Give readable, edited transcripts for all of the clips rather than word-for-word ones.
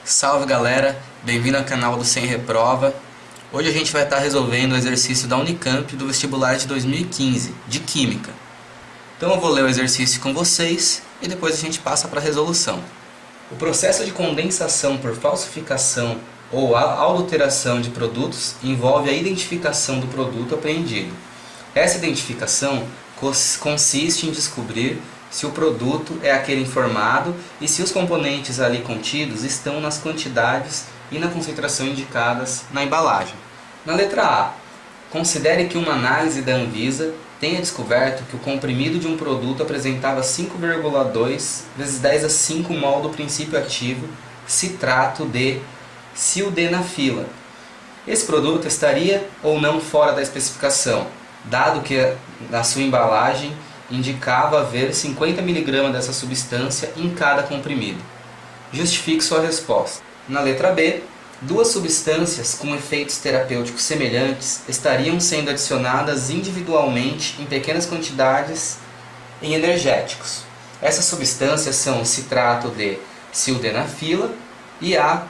Salve galera, bem-vindo ao canal do Sem Reprova. Hoje a gente vai estar resolvendo o exercício da Unicamp do vestibular de 2015, de Química. Então eu vou ler o exercício com vocês e depois a gente passa para a resolução. O processo de condensação por falsificação ou adulteração de produtos envolve a identificação do produto apreendido. Essa identificação consiste em descobrir se o produto é aquele informado e se os componentes ali contidos estão nas quantidades e na concentração indicadas na embalagem. Na letra A, considere que uma análise da Anvisa tenha descoberto que o comprimido de um produto apresentava 5,2 vezes 10 a 5 mol do princípio ativo citrato de sildenafila. Esse produto estaria ou não fora da especificação, dado que na sua embalagem indicava haver 50 mg dessa substância em cada comprimido. Justifique sua resposta. Na letra B, duas substâncias com efeitos terapêuticos semelhantes estariam sendo adicionadas individualmente em pequenas quantidades em energéticos. Essas substâncias são o citrato de sildenafila e a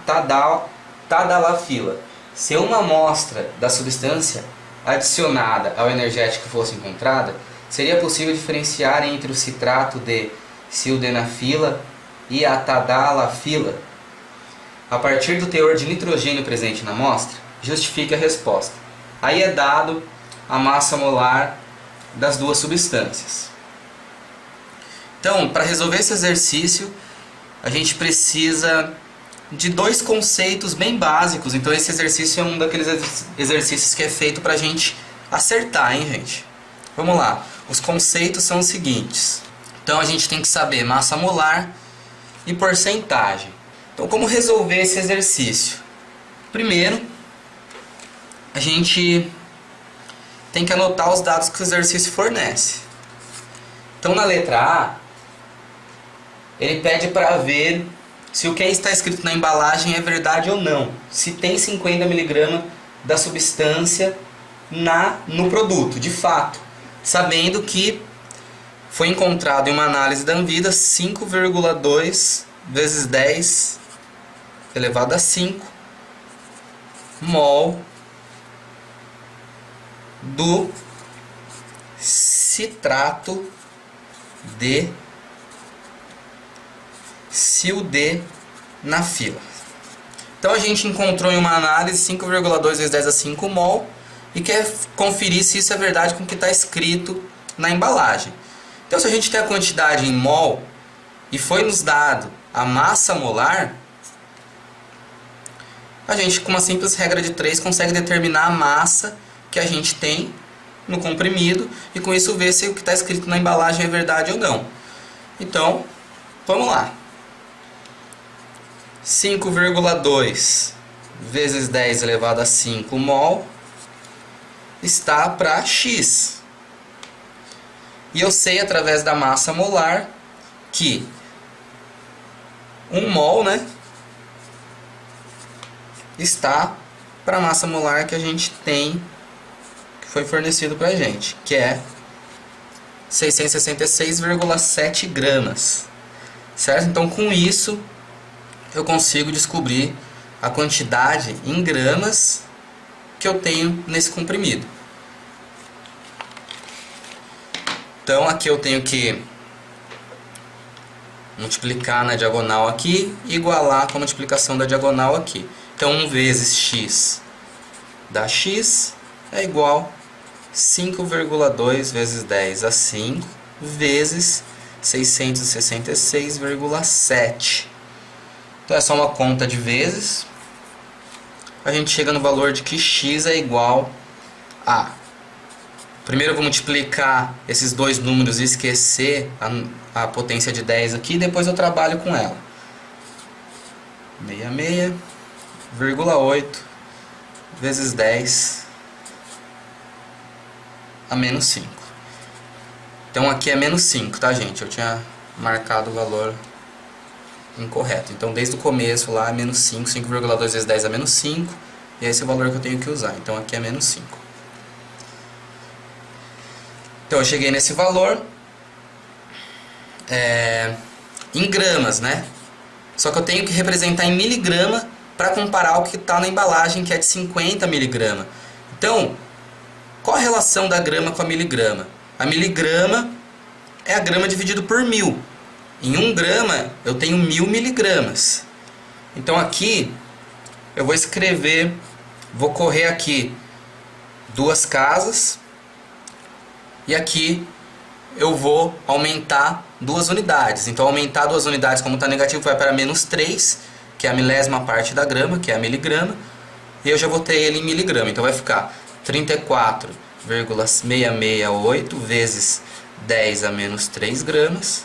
tadalafila. Se uma amostra da substância adicionada ao energético fosse encontrada, seria possível diferenciar entre o citrato de sildenafila e a tadalafila. A partir do teor de nitrogênio presente na amostra, justifique a resposta. Aí é dado a massa molar das duas substâncias. Então, para resolver esse exercício, a gente precisa de dois conceitos bem básicos. Então esse exercício é um daqueles exercícios que é feito para a gente acertar, hein, gente? Vamos lá. Os conceitos são os seguintes. Então a gente tem que saber massa molar e porcentagem. Então como resolver esse exercício? Primeiro, a gente tem que anotar os dados que o exercício fornece. Então na letra A, ele pede para ver se o que está escrito na embalagem é verdade ou não. Se tem 50 mg da substância no produto, de fato. Sabendo que foi encontrado em uma análise da Anvisa 5,2 vezes 10 elevado a 5 mol do citrato de sildenafila. Então a gente encontrou em uma análise 5,2 vezes 10 a 5 mol e quer conferir se isso é verdade com o que está escrito na embalagem. Então se a gente tem a quantidade em mol e foi nos dado a massa molar, a gente com uma simples regra de 3 consegue determinar a massa que a gente tem no comprimido e com isso ver se o que está escrito na embalagem é verdade ou não. Então, vamos lá. 5,2 vezes 10 elevado a 5 mol está para X. E eu sei através da massa molar que 1 mol, né, está para a massa molar que a gente tem, que foi fornecido para a gente, que é 666,7 gramas. Certo? Então com isso eu consigo descobrir a quantidade em gramas que eu tenho nesse comprimido. Então aqui eu tenho que multiplicar na diagonal aqui e igualar com a multiplicação da diagonal aqui. Então 1 vezes x dá x é igual a 5,2 vezes 10 a 5 vezes 666,7. Então é só uma conta de vezes. A gente chega no valor de que x é igual a... Primeiro eu vou multiplicar esses dois números e esquecer a potência de 10 aqui, depois eu trabalho com ela. 66,8 vezes 10 a menos 5. Então aqui é menos 5, tá, gente? Eu tinha marcado o valor incorreto. Então desde o começo lá é menos 5, 5,2 vezes 10 é menos 5. E esse é o valor que eu tenho que usar. Então aqui é menos 5. Então eu cheguei nesse valor. em gramas, né? Só que eu tenho que representar em miligrama para comparar o que está na embalagem, que é de 50 miligramas. Então, qual a relação da grama com a miligrama? A miligrama é a grama dividido por 1000. Em 1 grama eu tenho 1000 miligramas. Então aqui eu vou escrever, vou correr aqui 2 casas e aqui eu vou aumentar 2 unidades. Então aumentar 2 unidades, como está negativo, vai para -3, que é a milésima parte da grama, que é a miligrama, e eu já botei ele em miligrama. Então vai ficar 34,668 vezes 10 a menos 3 gramas.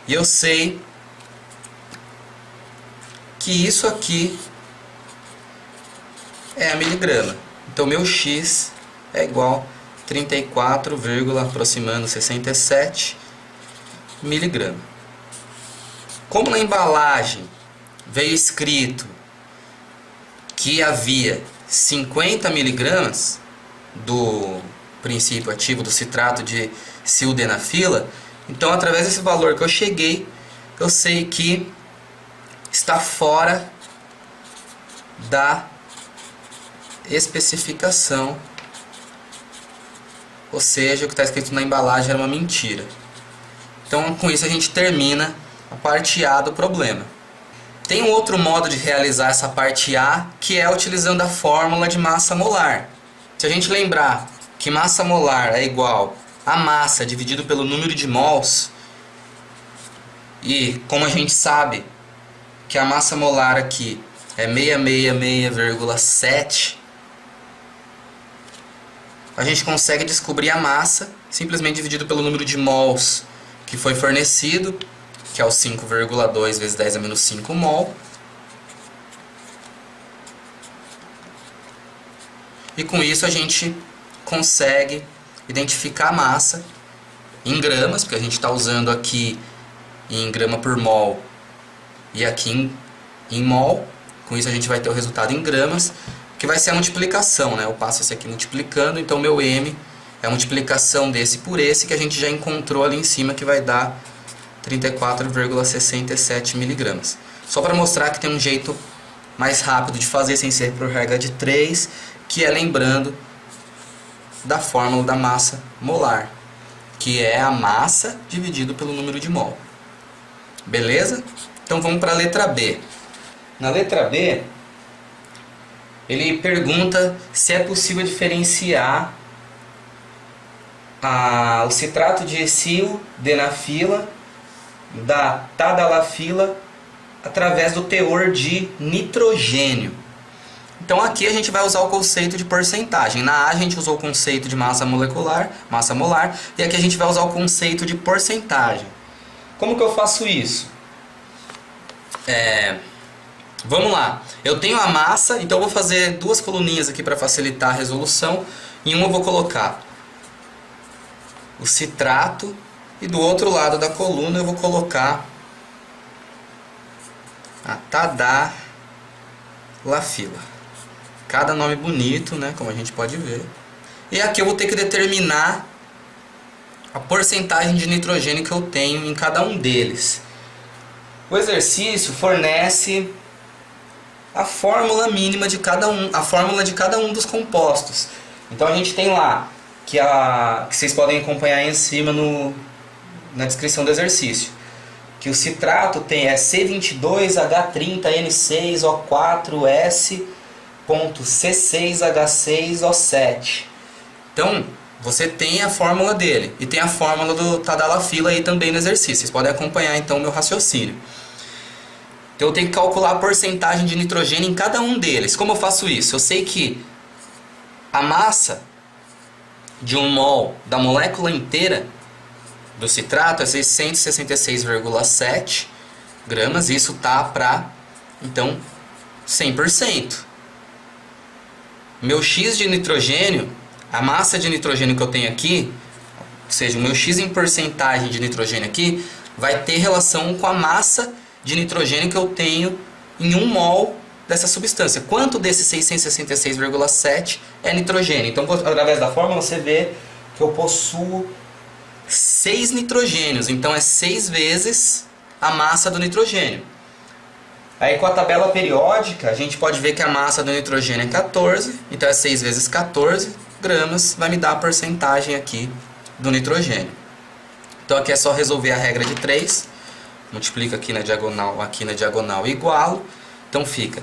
E eu sei que isso aqui é a miligrama. Então meu X é igual a 34, aproximando 67 miligrama. Como na embalagem veio escrito que havia 50 miligramas do princípio ativo do citrato de sildenafila, então através desse valor que eu cheguei, eu sei que está fora da especificação, ou seja, o que está escrito na embalagem era uma mentira. Então com isso a gente termina a parte A do problema. Tem um outro modo de realizar essa parte A, que é utilizando a fórmula de massa molar. Se a gente lembrar que massa molar é igual a massa dividido pelo número de mols, e como a gente sabe que a massa molar aqui é 666,7, a gente consegue descobrir a massa simplesmente dividido pelo número de mols que foi fornecido, que é o 5,2 vezes 10 a menos 5 mol. E com isso a gente consegue identificar a massa em gramas, porque a gente está usando aqui em grama por mol e aqui em mol. Com isso a gente vai ter o resultado em gramas, que vai ser a multiplicação, né? Eu passo esse aqui multiplicando, então meu M é a multiplicação desse por esse, que a gente já encontrou ali em cima, que vai dar 34,67 miligramas. Só para mostrar que tem um jeito mais rápido de fazer sem ser por regra de 3, que é lembrando da fórmula da massa molar, que é a massa dividido pelo número de mol. Beleza? Então vamos para a letra B. Na letra B, ele pergunta se é possível diferenciar o citrato de sildenafila da tadalafila através do teor de nitrogênio. Então aqui a gente vai usar o conceito de porcentagem. Na A a gente usou o conceito de massa molecular, massa molar, e aqui a gente vai usar o conceito de porcentagem. Como que eu faço isso? Vamos lá. Eu tenho a massa, então eu vou fazer 2 coluninhas aqui para facilitar a resolução. Em uma eu vou colocar o citrato e do outro lado da coluna eu vou colocar a tadalafila. Cada nome bonito, né, como a gente pode ver. E aqui eu vou ter que determinar a porcentagem de nitrogênio que eu tenho em cada um deles. O exercício fornece a fórmula mínima de cada um, a fórmula de cada um dos compostos. Então a gente tem lá que vocês podem acompanhar aí em cima na descrição do exercício, que o citrato é C22H30NC4S.C6H6O7. Então você tem a fórmula dele e tem a fórmula do tadalafila aí também no exercício. Vocês podem acompanhar então o meu raciocínio. Então eu tenho que calcular a porcentagem de nitrogênio em cada um deles. Como eu faço isso? Eu sei que a massa de 1 mol da molécula inteira do citrato é 666,7 gramas. Isso tá para, então, 100%. Meu X de nitrogênio, a massa de nitrogênio que eu tenho aqui, ou seja, o meu X em porcentagem de nitrogênio aqui, vai ter relação com a massa de nitrogênio que eu tenho em 1 mol dessa substância. Quanto desses 666,7 é nitrogênio? Então, através da fórmula, você vê que eu possuo 6 nitrogênios, então é 6 vezes a massa do nitrogênio. Aí com a tabela periódica, a gente pode ver que a massa do nitrogênio é 14, então é 6 vezes 14 gramas, vai me dar a porcentagem aqui do nitrogênio. Então aqui é só resolver a regra de 3, multiplica aqui na diagonal e igualo, então fica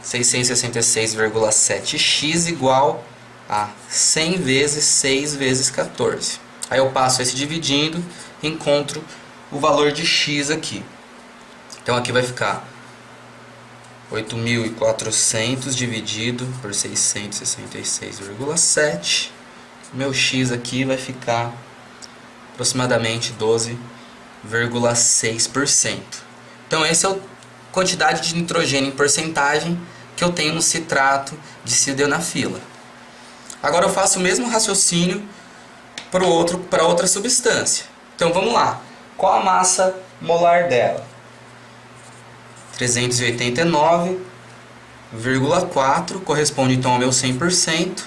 666,7x igual a 100 vezes 6 vezes 14. Aí eu passo esse dividindo, encontro o valor de x aqui. Então aqui vai ficar 8.400 dividido por 666,7. Meu x aqui vai ficar aproximadamente 12,6%. Então essa é a quantidade de nitrogênio em porcentagem que eu tenho no citrato de sildenafila. Agora eu faço o mesmo raciocínio para outra substância. Então vamos lá. Qual a massa molar dela? 389,4 corresponde então ao meu 100%.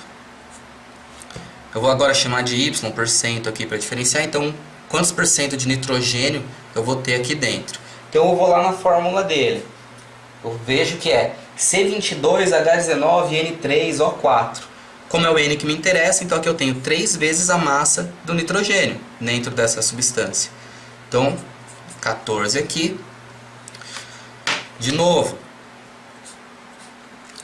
Eu vou agora chamar de Y% aqui para diferenciar. Então, quantos por cento de nitrogênio eu vou ter aqui dentro? Então, eu vou lá na fórmula dele. Eu vejo que é C22H19N3O4. Como é o N que me interessa, então aqui eu tenho 3 vezes a massa do nitrogênio dentro dessa substância. Então, 14 aqui. De novo,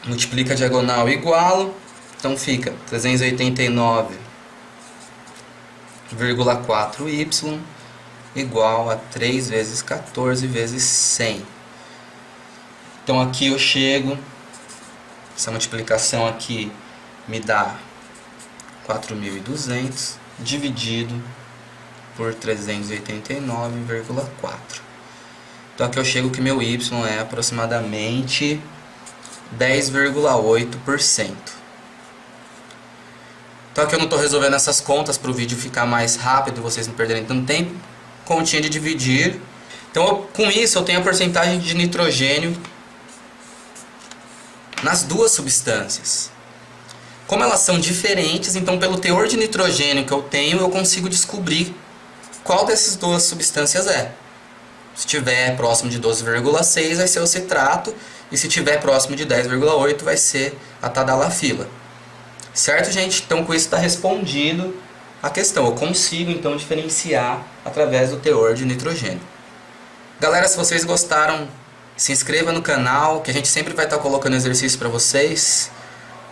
multiplica a diagonal igualo, então fica 389,4y igual a 3 vezes 14 vezes 100. Então aqui eu chego, essa multiplicação aqui me dá 4.200 dividido por 389,4. Então aqui eu chego que meu Y é aproximadamente 10,8%. Então aqui eu não estou resolvendo essas contas para o vídeo ficar mais rápido e vocês não perderem tanto tempo. Continha de dividir. Então com isso eu tenho a porcentagem de nitrogênio nas duas substâncias. Como elas são diferentes, então pelo teor de nitrogênio que eu tenho, eu consigo descobrir qual dessas duas substâncias é. Se estiver próximo de 12,6 vai ser o citrato, e se estiver próximo de 10,8 vai ser a tadalafila. Certo, gente? Então com isso está respondido a questão. Eu consigo então diferenciar através do teor de nitrogênio. Galera, se vocês gostaram, se inscreva no canal, que a gente sempre vai estar colocando exercício para vocês.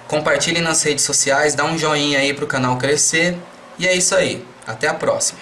Compartilhem nas redes sociais, dá um joinha aí para o canal crescer. E é isso aí. Até a próxima.